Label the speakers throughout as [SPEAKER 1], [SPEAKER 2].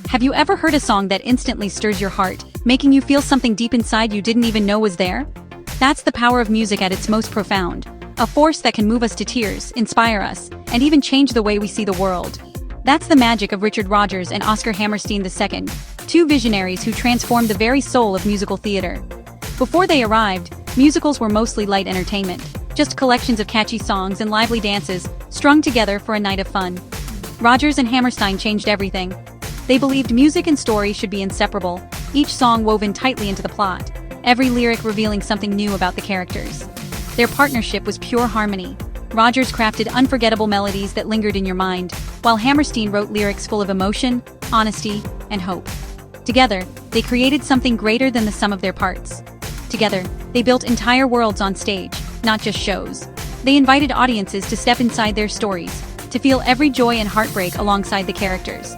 [SPEAKER 1] Have you ever heard a song that instantly stirs your heart, making you feel something deep inside you didn't even know was there? That's the power of music at its most profound. A force that can move us to tears, inspire us, and even change the way we see the world. That's the magic of Richard Rodgers and Oscar Hammerstein II, two visionaries who transformed the very soul of musical theater. Before they arrived, musicals were mostly light entertainment, just collections of catchy songs and lively dances, strung together for a night of fun. Rodgers and Hammerstein changed everything. They believed music and story should be inseparable, each song woven tightly into the plot, every lyric revealing something new about the characters. Their partnership was pure harmony. Rodgers crafted unforgettable melodies that lingered in your mind, while Hammerstein wrote lyrics full of emotion, honesty, and hope. Together, they created something greater than the sum of their parts. Together, they built entire worlds on stage, not just shows. They invited audiences to step inside their stories, to feel every joy and heartbreak alongside the characters.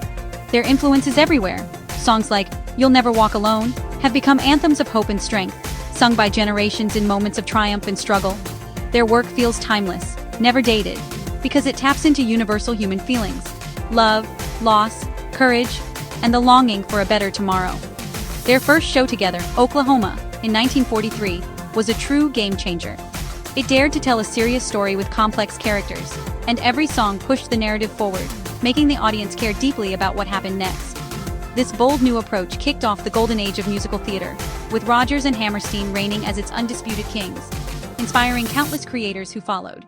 [SPEAKER 1] Their influence is everywhere. Songs like "You'll Never Walk Alone" have become anthems of hope and strength, sung by generations in moments of triumph and struggle. Their work feels timeless, never dated, because it taps into universal human feelings: love, loss, courage, and the longing for a better tomorrow. Their first show together, Oklahoma, in 1943, was a true game-changer. It dared to tell a serious story with complex characters, and every song pushed the narrative forward, making the audience care deeply about what happened next. This bold new approach kicked off the golden age of musical theater, with Rodgers and Hammerstein reigning as its undisputed kings, inspiring countless creators who followed.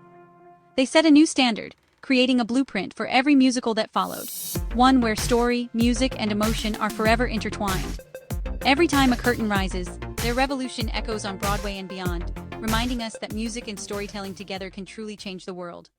[SPEAKER 1] They set a new standard, creating a blueprint for every musical that followed, one where story, music, and emotion are forever intertwined. Every time a curtain rises, their revolution echoes on Broadway and beyond, reminding us that music and storytelling together can truly change the world.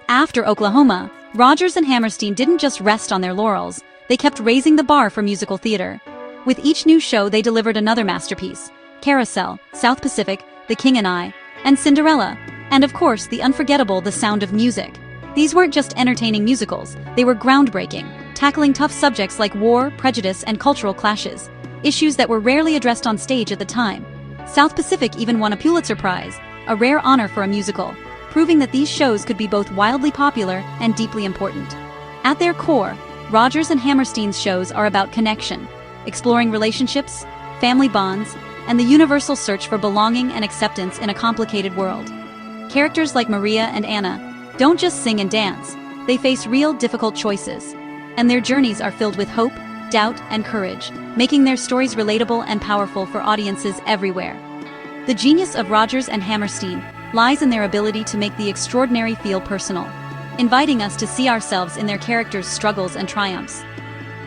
[SPEAKER 1] After Oklahoma, Rodgers and Hammerstein didn't just rest on their laurels, they kept raising the bar for musical theater. With each new show they delivered another masterpiece: Carousel, South Pacific, The King and I, and Cinderella, and of course the unforgettable The Sound of Music. These weren't just entertaining musicals, they were groundbreaking, tackling tough subjects like war, prejudice, and cultural clashes, issues that were rarely addressed on stage at the time. South Pacific even won a Pulitzer Prize, a rare honor for a musical, proving that these shows could be both wildly popular and deeply important. At their core, Rodgers and Hammerstein's shows are about connection, exploring relationships, family bonds, and the universal search for belonging and acceptance in a complicated world. Characters like Maria and Anna don't just sing and dance, they face real difficult choices, and their journeys are filled with hope, doubt, and courage, making their stories relatable and powerful for audiences everywhere. The genius of Rodgers and Hammerstein lies in their ability to make the extraordinary feel personal, inviting us to see ourselves in their characters' struggles and triumphs.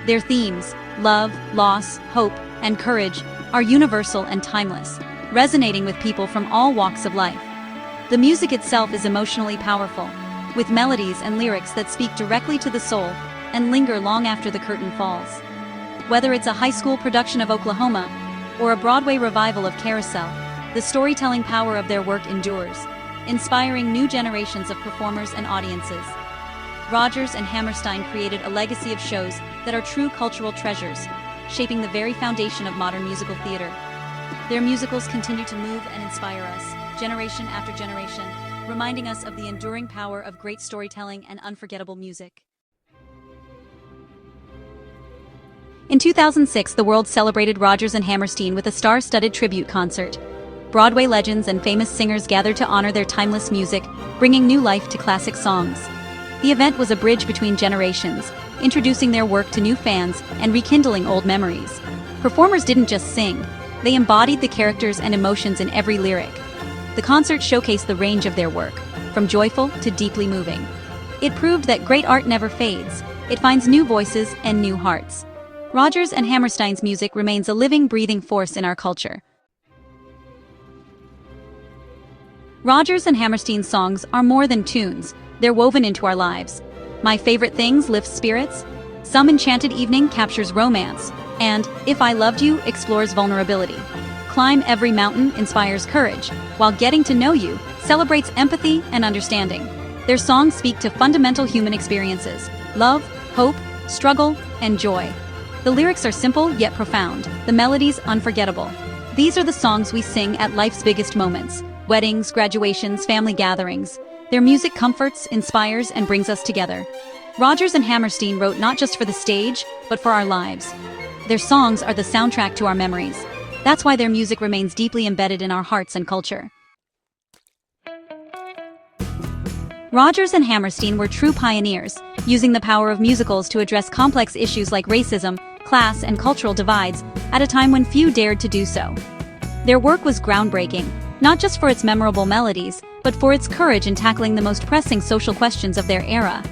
[SPEAKER 1] Their themes, love, loss, hope, and courage, are universal and timeless, resonating with people from all walks of life. The music itself is emotionally powerful, with melodies and lyrics that speak directly to the soul and linger long after the curtain falls. Whether it's a high school production of Oklahoma or a Broadway revival of Carousel, the storytelling power of their work endures, inspiring new generations of performers and audiences. Rodgers and Hammerstein created a legacy of shows that are true cultural treasures, shaping the very foundation of modern musical theater. Their musicals continue to move and inspire us, generation after generation, reminding us of the enduring power of great storytelling and unforgettable music. In 2006, the world celebrated Rodgers and Hammerstein with a star-studded tribute concert. Broadway legends and famous singers gathered to honor their timeless music, bringing new life to classic songs. The event was a bridge between generations, introducing their work to new fans and rekindling old memories. Performers didn't just sing, they embodied the characters and emotions in every lyric. The concert showcased the range of their work, from joyful to deeply moving. It proved that great art never fades, it finds new voices and new hearts. Rodgers and Hammerstein's music remains a living, breathing force in our culture. Rodgers and Hammerstein's songs are more than tunes, they're woven into our lives. My Favorite Things lifts spirits, Some Enchanted Evening captures romance, and If I Loved You explores vulnerability. Climb Every Mountain inspires courage, while Getting to Know You celebrates empathy and understanding. Their songs speak to fundamental human experiences: love, hope, struggle, and joy. The lyrics are simple yet profound, the melodies unforgettable. These are the songs we sing at life's biggest moments: weddings, graduations, family gatherings. Their music comforts, inspires, and brings us together. Rodgers and Hammerstein wrote not just for the stage, but for our lives. Their songs are the soundtrack to our memories. That's why their music remains deeply embedded in our hearts and culture. Rodgers and Hammerstein were true pioneers, using the power of musicals to address complex issues like racism, class, and cultural divides, at a time when few dared to do so. Their work was groundbreaking, not just for its memorable melodies, but for its courage in tackling the most pressing social questions of their era.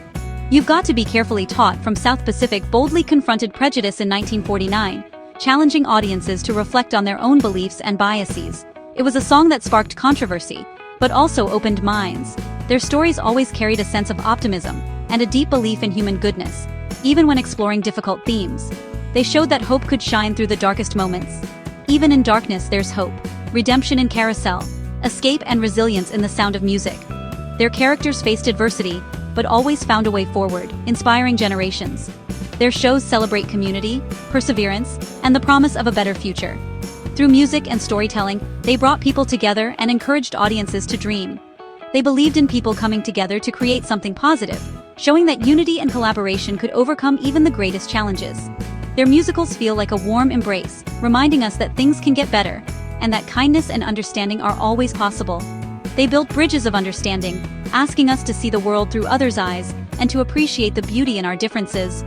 [SPEAKER 1] You've Got to Be Carefully Taught from South Pacific boldly confronted prejudice in 1949, challenging audiences to reflect on their own beliefs and biases. It was a song that sparked controversy, but also opened minds. Their stories always carried a sense of optimism and a deep belief in human goodness, even when exploring difficult themes. They showed that hope could shine through the darkest moments. Even in darkness there's hope, redemption in Carousel, escape and resilience in The Sound of Music. Their characters faced adversity, but always found a way forward, inspiring generations. Their shows celebrate community, perseverance, and the promise of a better future. Through music and storytelling, they brought people together and encouraged audiences to dream. They believed in people coming together to create something positive, showing that unity and collaboration could overcome even the greatest challenges. Their musicals feel like a warm embrace, reminding us that things can get better, and that kindness and understanding are always possible. They built bridges of understanding, asking us to see the world through others' eyes and to appreciate the beauty in our differences.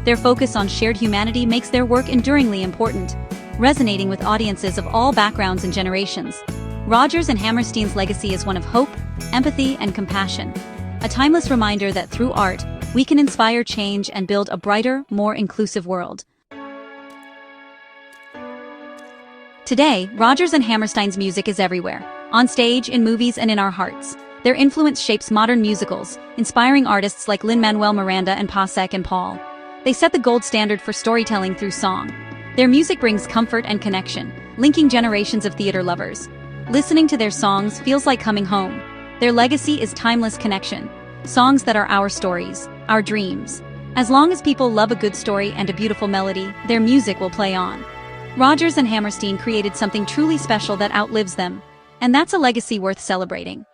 [SPEAKER 1] Their focus on shared humanity makes their work enduringly important, resonating with audiences of all backgrounds and generations. Rodgers and Hammerstein's legacy is one of hope, empathy, and compassion, a timeless reminder that through art, we can inspire change and build a brighter, more inclusive world. Today, Rodgers and Hammerstein's music is everywhere, on stage, in movies, and in our hearts. Their influence shapes modern musicals, inspiring artists like Lin-Manuel Miranda and Pasek and Paul. They set the gold standard for storytelling through song. Their music brings comfort and connection, linking generations of theater lovers. Listening to their songs feels like coming home. Their legacy is timeless connection, songs that are our stories, our dreams. As long as people love a good story and a beautiful melody, their music will play on. Rodgers and Hammerstein created something truly special that outlives them, and that's a legacy worth celebrating.